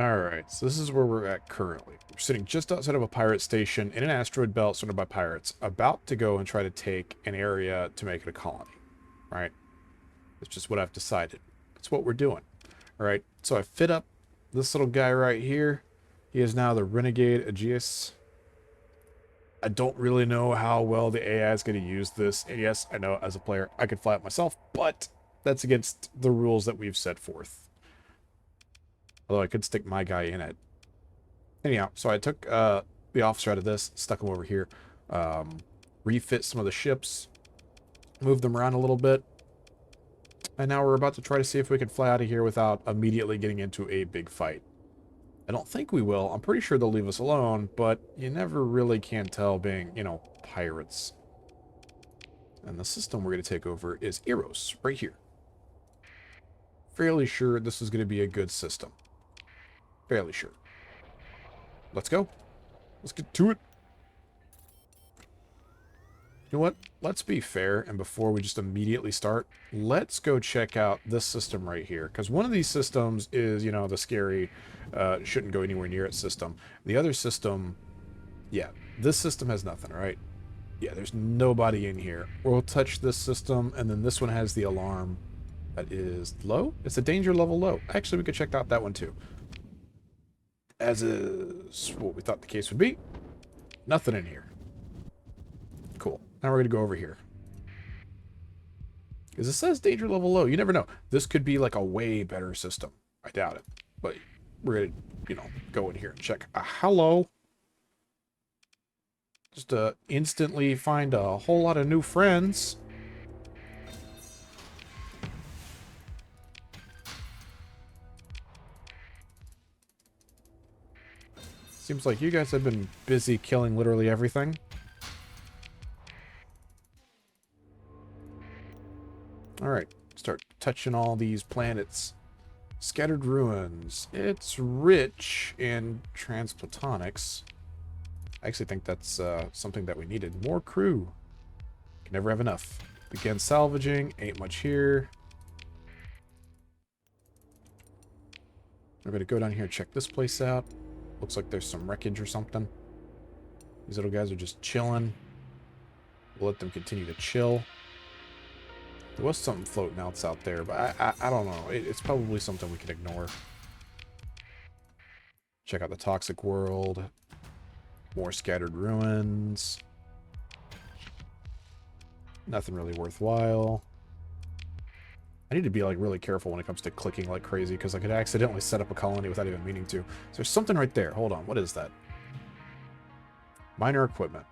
Alright, so this is where we're at currently. We're sitting just outside of a pirate station in an asteroid belt surrounded by pirates, about to go and try to take an area to make it a colony. Right? That's just what I've decided. That's what we're doing. Alright, so I fit up this little guy right here. He is now the Renegade Aegeus. I don't really know how well the AI is going to use this. And yes, I know as a player I could fly it myself, but that's against the rules that we've set forth. Although I could stick my guy in it. Anyhow, so I took the officer out of this, stuck him over here, refit some of the ships, moved them around a little bit, and now we're about to try to see if we can fly out of here without immediately getting into a big fight. I don't think we will. I'm pretty sure they'll leave us alone, but you never really can tell being, you know, pirates. And the system we're going to take over is Eros, right here. Fairly sure this is going to be a good system. Fairly sure. Let's go. Let's get to it. You know what? Let's be fair, and before we just immediately start, let's go check out this system right here. Because one of these systems is, you know, the scary, shouldn't go anywhere near it system. The other system, yeah, this system has nothing, right? Yeah, there's nobody in here. We'll touch this system, and then this one has the alarm that is low. It's a danger level low. Actually, we could check out that one too. As is what we thought the case would be. Nothing in here. Cool. Now we're going to go over here. Because it says danger level low. You never know. This could be like a way better system. I doubt it. But we're going to, you know, go in here and check. Hello. Just instantly find a whole lot of new friends. Seems like you guys have been busy killing literally everything. Alright, start touching all these planets. Scattered ruins. It's rich in transplatonics. I actually think that's something that we needed. More crew. Can never have enough. Begin salvaging. Ain't much here. We're going to go down here and check this place out. Looks like there's some wreckage or something. These little guys are just chilling. We'll let them continue to chill. There was something floating else out there, but I don't know. It's probably something we can ignore. Check out the toxic world. More scattered ruins. Nothing really worthwhile. I need to be like really careful when it comes to clicking like crazy because I could accidentally set up a colony without even meaning to. So there's something right there. Hold on. What is that? Minor equipment.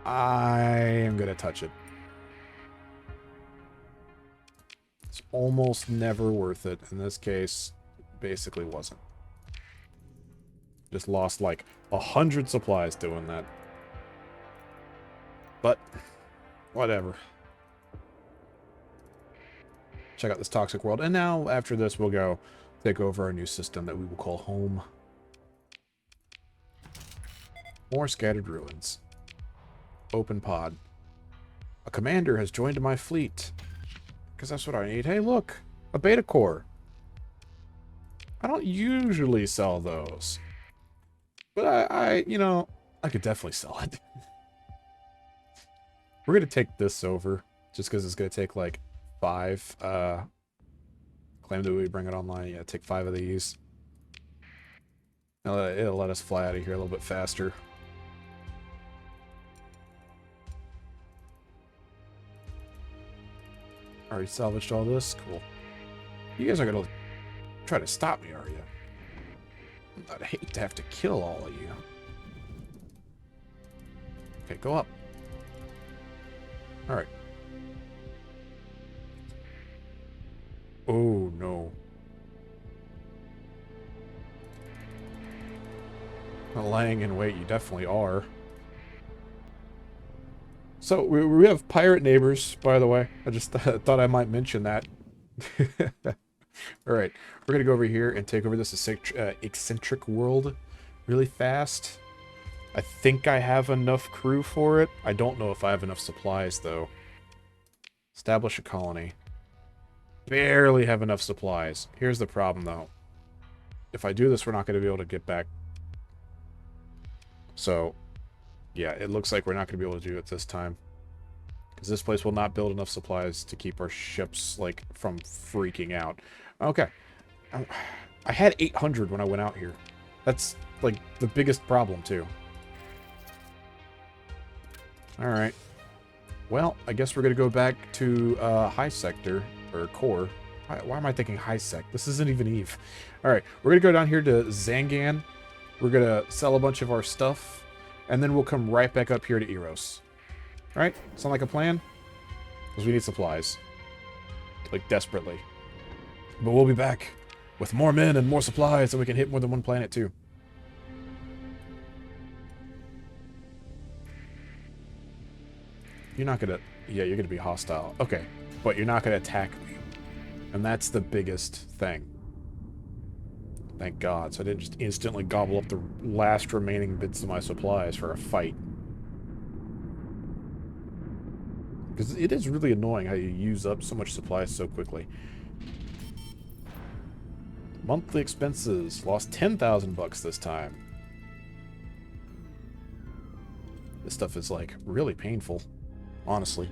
I am going to touch it. It's almost never worth it. In this case, basically wasn't. Just lost like 100 supplies doing that. But, whatever. Check out this toxic world. And now, after this, we'll go take over our new system that we will call home. More scattered ruins. Open pod. A commander has joined my fleet. Because that's what I need. Hey, look! A beta core. I don't usually sell those. But you know, I could definitely sell it. We're going to take this over. Just because it's going to take, like, 5. Claim that we bring it online. Yeah, take 5 of these. It'll let us fly out of here a little bit faster. Already salvaged all this. Cool. You guys are going to try to stop me, are you? I'd hate to have to kill all of you. Okay, go up. Alright. Oh, no. Not lying in wait, you definitely are. So, we have pirate neighbors, by the way. I just thought I might mention that. Alright, we're going to go over here and take over this eccentric world really fast. I think I have enough crew for it. I don't know if I have enough supplies, though. Establish a colony. barely have enough supplies. Here's the problem, though. If I do this, we're not going to be able to get back. So, yeah, it looks like we're not going to be able to do it this time. Because this place will not build enough supplies to keep our ships, like, from freaking out. Okay. I had 800 when I went out here. That's, like, the biggest problem, too. Alright. Well, I guess we're going to go back to high sector, or core. Why am I thinking high sec? This isn't even Eve. Alright, we're going to go down here to Zangan. We're going to sell a bunch of our stuff, and then we'll come right back up here to Eros. Alright, sound like a plan? Because we need supplies. Like, desperately. But we'll be back with more men and more supplies, so we can hit more than one planet, too. You're not gonna... Yeah, you're gonna be hostile. Okay, but you're not gonna attack me. And that's the biggest thing. Thank God. So I didn't just instantly gobble up the last remaining bits of my supplies for a fight. Because it is really annoying how you use up so much supplies so quickly. Monthly expenses. Lost 10,000 bucks this time. This stuff is, like, really painful. Honestly.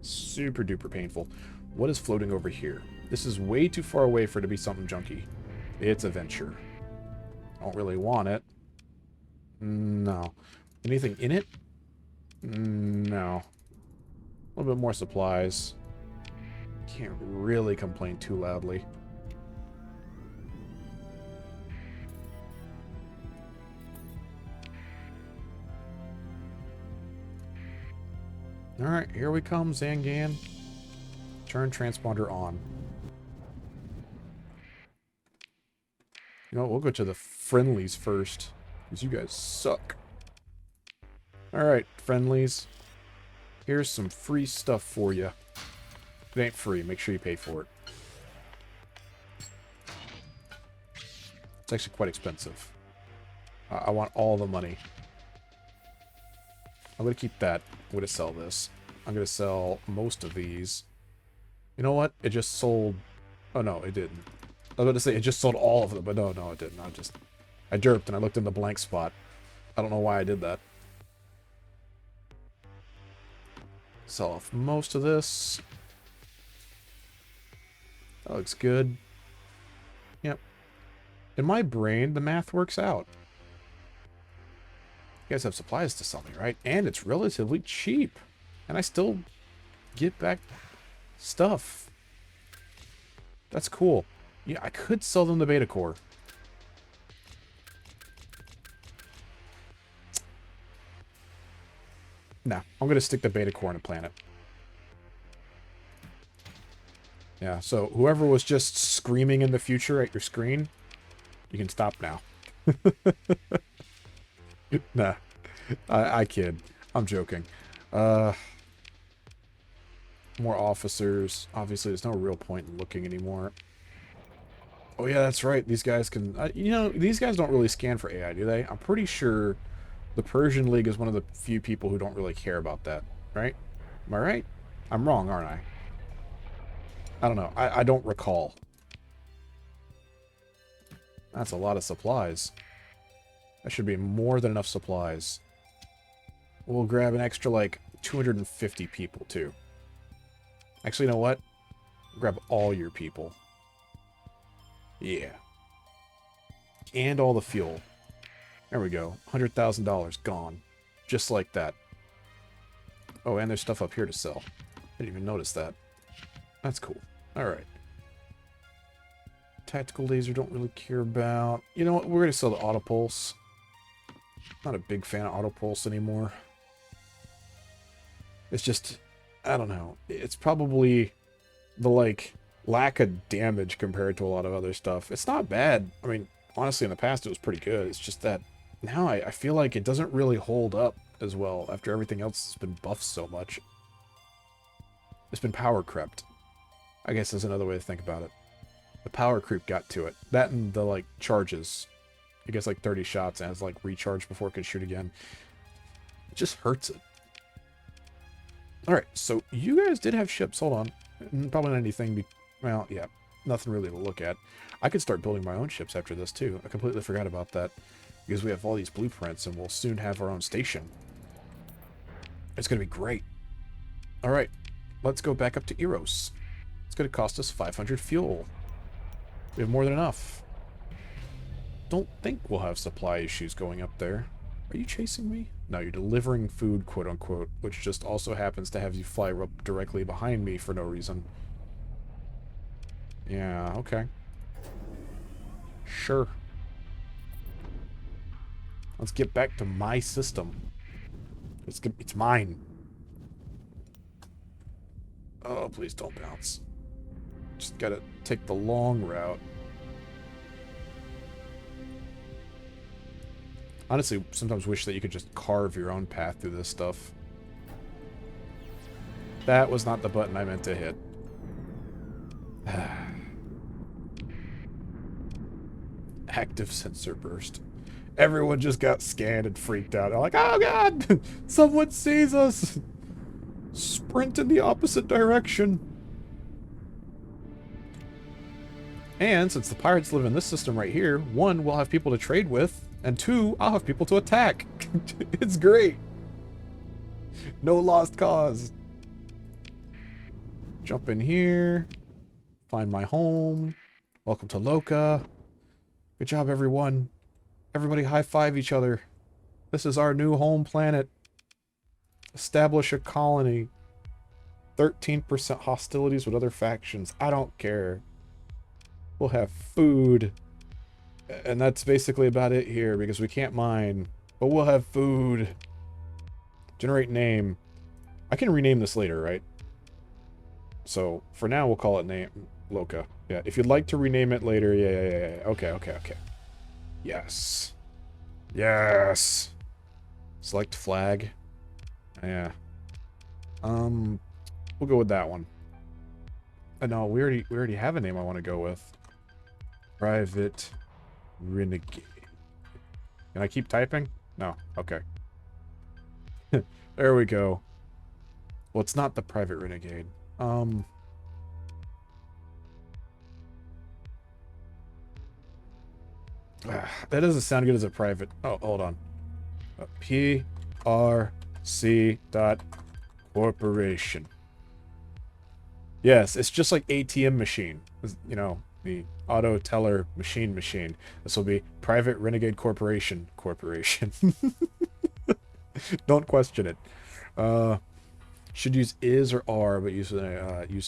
Super duper painful. What is floating over here? This is way too far away for it to be something junky. It's a venture. Don't really want it. No. Anything in it? No. A little bit more supplies. Can't really complain too loudly. Alright, here we come, Zangan. Turn transponder on. You know what, we'll go to the friendlies first. Because you guys suck. Alright, friendlies. Here's some free stuff for you. It ain't free, make sure you pay for it. It's actually quite expensive. I want all the money. I'm going to keep that. I'm going to sell this. I'm going to sell most of these. You know what? It just sold... Oh, no, it didn't. I was about to say it just sold all of them, but no, it didn't. I derped and I looked in the blank spot. I don't know why I did that. Sell off most of this. That looks good. Yep. In my brain, the math works out. You guys have supplies to sell me, right? And it's relatively cheap. And I still get back stuff. That's cool. Yeah, I could sell them the beta core. Nah, I'm going to stick the beta core on a planet. Yeah, so whoever was just screaming in the future at your screen, you can stop now. Nah, I kid. I'm joking. More officers. Obviously, there's no real point in looking anymore. Oh yeah, that's right. These guys can... you know, these guys don't really scan for AI, do they? I'm pretty sure the Persian League is one of the few people who don't really care about that, right? Am I right? I'm wrong, aren't I? I don't know. I don't recall. That's a lot of supplies. That should be more than enough supplies. We'll grab an extra, like, 250 people, too. Actually, you know what? Grab all your people. Yeah. And all the fuel. There we go. $100,000 gone. Just like that. Oh, and there's stuff up here to sell. I didn't even notice that. That's cool. Alright. Tactical laser don't really care about. You know what? We're going to sell the autopulse. Not a big fan of autopulse anymore. It's just... I don't know. It's probably the, like, lack of damage compared to a lot of other stuff. It's not bad. I mean, honestly, in the past it was pretty good. It's just that now I feel like it doesn't really hold up as well after everything else has been buffed so much. It's been power crept. I guess is another way to think about it. The power creep got to it. That and the, like, charges. It gets, like, 30 shots and has, like, recharge before it can shoot again. It just hurts it. Alright, so you guys did have ships. Hold on. Probably not anything. Well, yeah, nothing really to look at. I could start building my own ships after this, too. I completely forgot about that. Because we have all these blueprints, and we'll soon have our own station. It's going to be great. Alright, let's go back up to Eros. It's going to cost us 500 fuel. We have more than enough. Don't think we'll have supply issues going up there. Are you chasing me? No, you're delivering food, quote-unquote, which just also happens to have you fly up directly behind me for no reason. Yeah, okay. Sure. Let's get back to my system. It's mine. Oh, please don't bounce. Just gotta take the long route. Honestly, sometimes wish that you could just carve your own path through this stuff. That was not the button I meant to hit. Active sensor burst. Everyone just got scanned and freaked out. They're like, oh god! Someone sees us! Sprint in the opposite direction. And since the pirates live in this system right here, 1, we'll have people to trade with, and 2, I'll have people to attack. It's great. No lost cause. Jump in here. Find my home. Welcome to Loka. Good job, everyone. Everybody high-five each other. This is our new home planet. Establish a colony. 13% hostilities with other factions. I don't care. We'll have food. And that's basically about it here, because we can't mine. But we'll have food. Generate name. I can rename this later, right? So, for now, we'll call it name Loka. Yeah, if you'd like to rename it later, yeah. Okay. Yes. Yes! Select flag. Yeah. We'll go with that one. No, we already have a name I want to go with. Private Renegade. Can I keep typing? No. Okay. There we go. Well, it's not the Private Renegade. That doesn't sound good as a private. Oh, hold on. PRC dot corporation. Yes, it's just like ATM machine. You know, the auto teller machine. This will be Private Renegade Corporation. Don't question it. Should use is or are, but use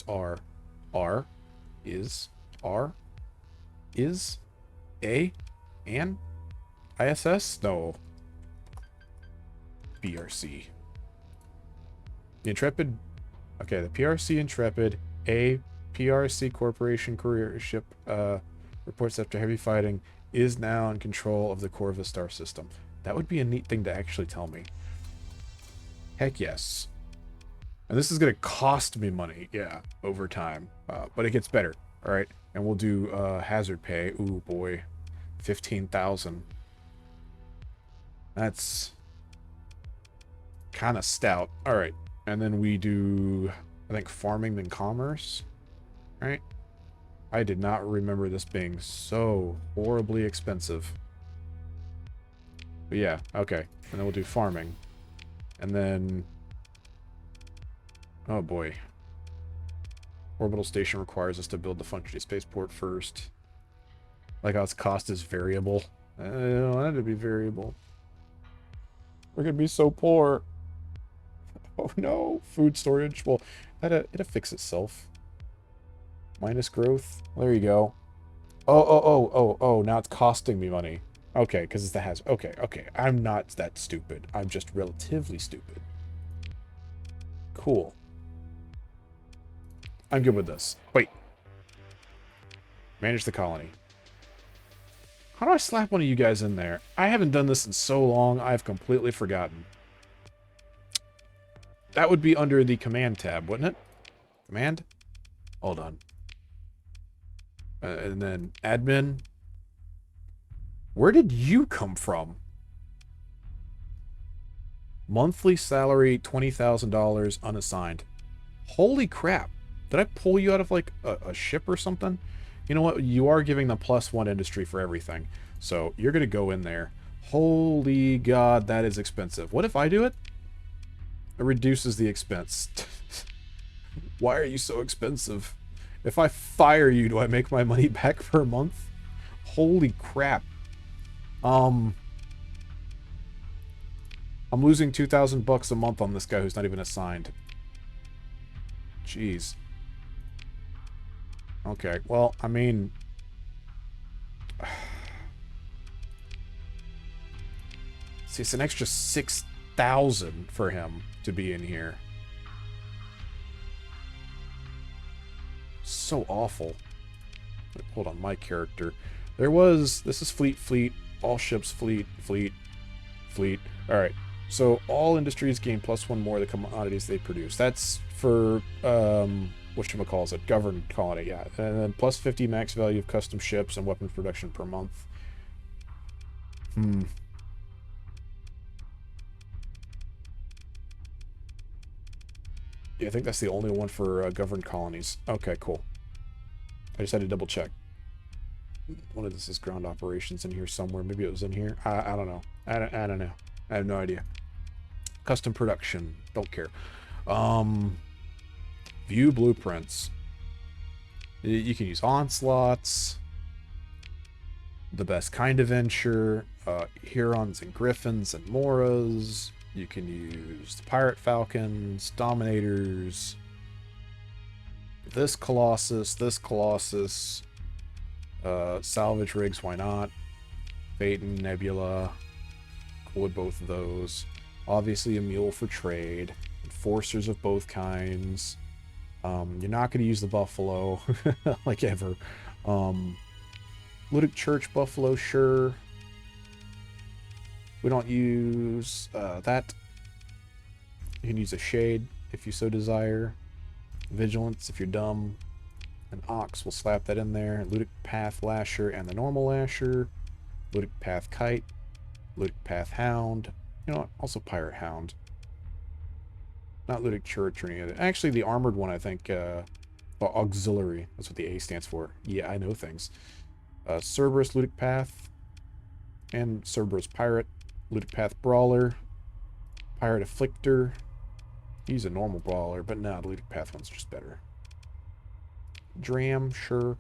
are. R is a and ISS? No. PRC. The Intrepid. Okay, the PRC Intrepid, a PRC Corporation career ship, reports after heavy fighting, is now in control of the core of the star system. That would be a neat thing to actually tell me. Heck yes. And this is going to cost me money, yeah, over time. But it gets better, alright? And we'll do hazard pay. Ooh, boy. 15,000. That's kind of stout. Alright. And then we do, I think, farming then commerce. Right? I did not remember this being so horribly expensive. But yeah, okay. And then we'll do farming. And then... oh boy. Orbital station requires us to build the functioning spaceport first. Like how its cost is variable. I don't want it to be variable. We're gonna be so poor. Oh no, food storage. Well, it'll fix itself. Minus growth. There you go. Oh, now it's costing me money. Okay, because it's the hazard. Okay. I'm not that stupid. I'm just relatively stupid. Cool. I'm good with this. Wait. Manage the colony. How do I slap one of you guys in there? I haven't done this in so long, I've completely forgotten. That would be under the command tab, wouldn't it? Command? Hold on. And then admin. Where did you come from? Monthly salary, $20,000 unassigned. Holy crap. Did I pull you out of, like, a ship or something? You know what? You are giving them +1 industry for everything. So, you're going to go in there. Holy God, that is expensive. What if I do it? It reduces the expense. Why are you so expensive? If I fire you, do I make my money back for a month? Holy crap. I'm losing 2,000 bucks a month on this guy who's not even assigned. Jeez. Okay, well, I mean... See, it's an extra 6,000 for him to be in here. So awful. Wait, hold on, my character. There was... This is fleet. All ships, fleet. Alright, so all industries gain +1 more the commodities they produce. That's for, whatchamacallit, governed colony, yeah. And then +50 max value of custom ships and weapons production per month. Yeah, I think that's the only one for governed colonies. Okay, cool. I just had to double check. One of this is ground operations in here somewhere. Maybe it was in here. I don't know. I don't know. I have no idea. Custom production. Don't care. View blueprints. You can use onslaughts. The best kind of venture. Hurons and griffins and moras. You can use the pirate falcons, dominators. This colossus. Salvage rigs, why not? Phaeton, Nebula. Cool with both of those. Obviously a mule for trade. Enforcers of both kinds. You're not going to use the buffalo, like ever. Ludic Church buffalo, sure. We don't use that. You can use a shade if you so desire. Vigilance if you're dumb. An ox, we'll slap that in there. Ludic Path Lasher and the normal Lasher. Ludic Path Kite. Ludic Path Hound. You know what? Also Pirate Hound. Not Ludic Church or any other. Actually, the armored one, I think, auxiliary. That's what the A stands for. Yeah, I know things. Cerberus Ludic Path. And Cerberus Pirate. Ludic Path Brawler. Pirate Afflictor. Use a normal Brawler, but no, the Ludic Path one's just better. Dram, sure.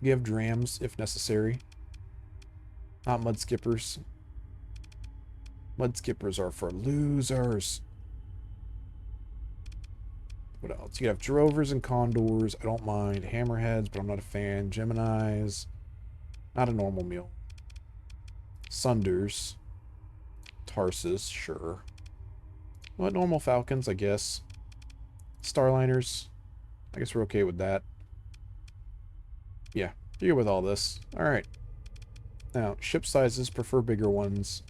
Give drams if necessary. Not mud skippers. Mud skippers are for losers. What else? You have drovers and condors. I don't mind. Hammerheads, but I'm not a fan. Geminis. Not a normal meal. Sunders. Tarsus, sure. What, normal falcons, I guess. Starliners. I guess we're okay with that. Yeah, you're good with all this. Alright. Now, ship sizes, prefer bigger ones.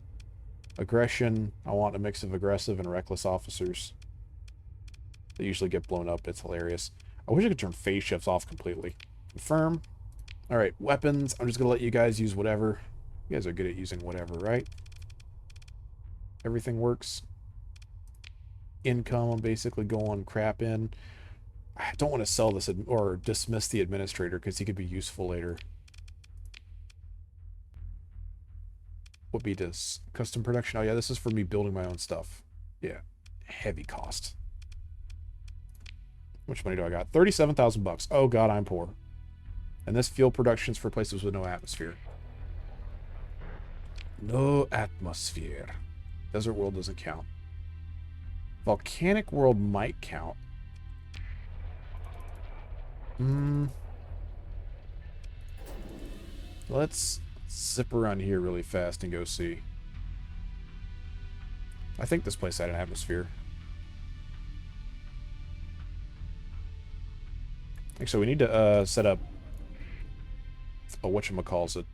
Aggression, I want a mix of aggressive and reckless officers. They usually get blown up, it's hilarious. I wish I could turn phase shifts off completely. Confirm. Alright, weapons, I'm just gonna let you guys use whatever. You guys are good at using whatever, right? Everything works. Income, I'm basically going crap in. I don't want to sell this or dismiss the administrator because he could be useful later. What be this? Custom production? Oh yeah, this is for me building my own stuff. Yeah. Heavy cost. How much money do I got? 37,000 bucks. Oh god, I'm poor. And this fuel production's for places with no atmosphere. No atmosphere. Desert world doesn't count. Volcanic world might count. Let's zip around here really fast and go see. I think this place had an atmosphere. Actually, we need to set up a whatchamacallit.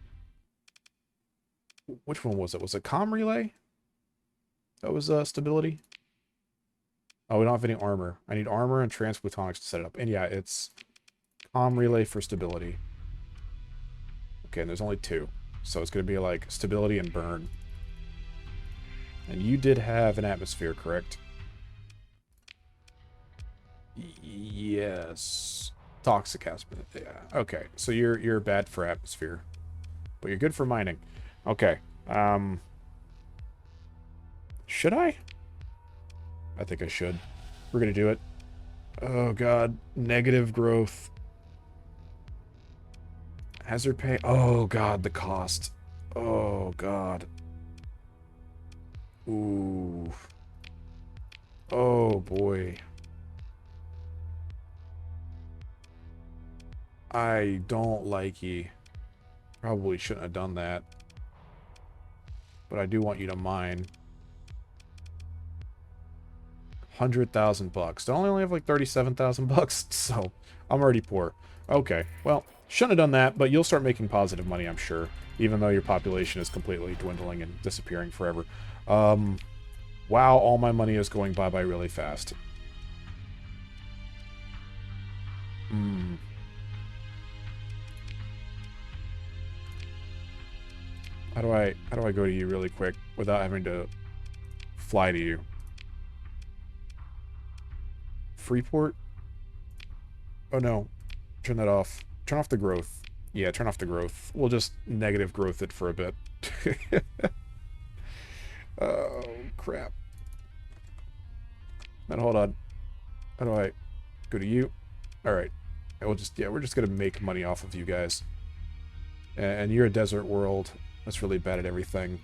Which one was it? Was it comm relay? That was stability. Oh, we don't have any armor. I need armor and transplutonics to set it up. And yeah, it's comm relay for stability. Okay, and there's only 2. So it's going to be like stability and burn. And you did have an atmosphere, correct? Yes. Toxic aspect. Yeah. Okay. So you're bad for atmosphere, but you're good for mining. Okay. Should I? I think I should. We're gonna do it. Oh god. Negative growth. Hazard pay. Oh god, the cost. Oh god. Ooh. Oh boy. I don't like ye. Probably shouldn't have done that. But I do want you to mine. 100,000 bucks. Don't I only have like 37,000 bucks? So I'm already poor. Okay, well, shouldn't have done that, but you'll start making positive money, I'm sure. Even though your population is completely dwindling and disappearing forever. Wow, all my money is going bye-bye really fast. How do I go to you really quick without having to fly to you? Freeport? Oh no. Turn that off. Turn off the growth. Yeah, turn off the growth. We'll just negative growth it for a bit. Oh, crap. Then hold on. How do I go to you? Alright. We'll just, yeah, we're just gonna make money off of you guys. And you're a desert world. That's really bad at everything.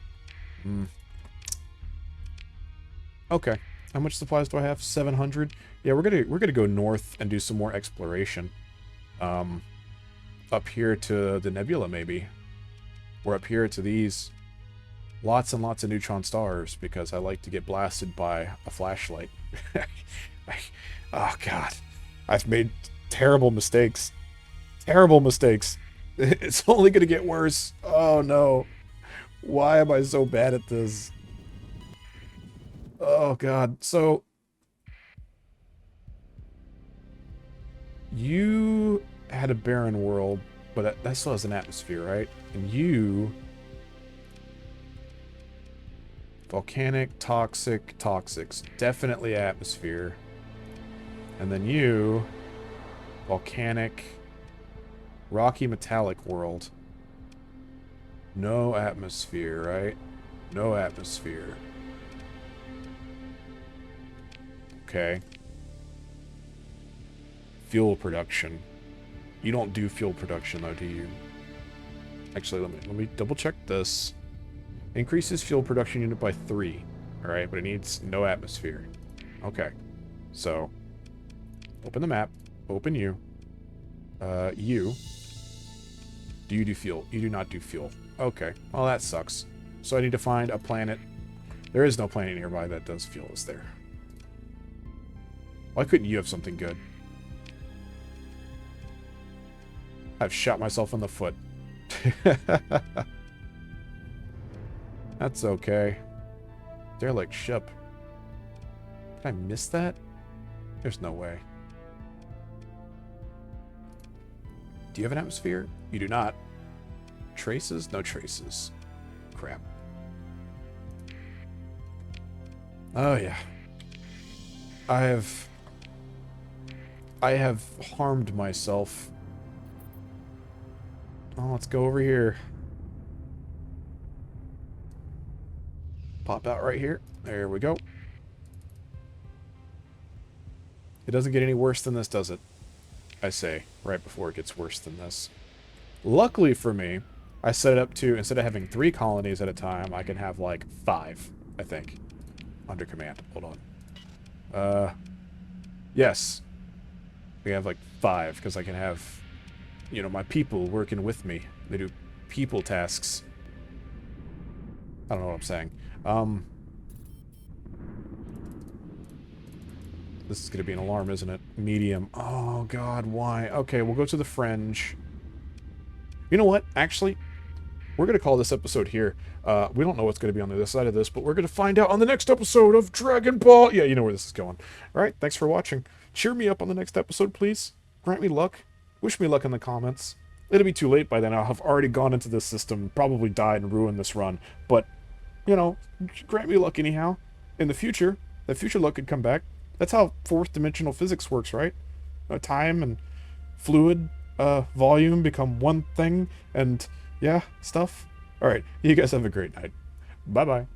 Okay. How much supplies do I have? 700? Yeah, we're gonna go north and do some more exploration. Up here to the nebula, maybe. Or up here to these lots and lots of neutron stars, because I like to get blasted by a flashlight. Oh god. I've made terrible mistakes. Terrible mistakes. It's only gonna get worse. Oh no. Why am I so bad at this? Oh god. So you had a barren world, but that still has an atmosphere, right? And you volcanic, toxic, toxics, definitely atmosphere. And then you volcanic, rocky, metallic world. No atmosphere, right? No atmosphere. Okay. Fuel production. You don't do fuel production though, do you? Actually, let me double check this. Increases fuel production unit by 3. Alright, but it needs no atmosphere. Okay. So, open the map. Open you. You. Do you do fuel? You do not do fuel. Okay. Well, that sucks. So I need to find a planet. There is no planet nearby that does fuel, is there? Why couldn't you have something good? I've shot myself in the foot. That's okay. Derelict ship. Did I miss that? There's no way. Do you have an atmosphere? You do not. Traces? No traces. Crap. Oh yeah. I have harmed myself. Oh, let's go over here. Pop out right here. There we go. It doesn't get any worse than this, does it? I say, right before it gets worse than this. Luckily for me, I set it up to, instead of having 3 colonies at a time, I can have like 5, I think. Under command. Hold on. Yes. We have like 5, because I can have, you know, my people working with me. They do people tasks. I don't know what I'm saying. This is going to be an alarm, isn't it? Medium. Oh, God, why? Okay, we'll go to the fringe. You know what? Actually, we're going to call this episode here. We don't know what's going to be on the other side of this, but we're going to find out on the next episode of Dragon Ball. Yeah, you know where this is going. All right, thanks for watching. Cheer me up on the next episode, please. Grant me luck. Wish me luck in the comments. It'll be too late by then. I'll have already gone into this system, probably died and ruined this run. But, you know, grant me luck anyhow. In the future, that future luck could come back. That's how fourth dimensional physics works, right? Time and fluid, volume become one thing, and yeah, stuff. All right, you guys have a great night. Bye bye.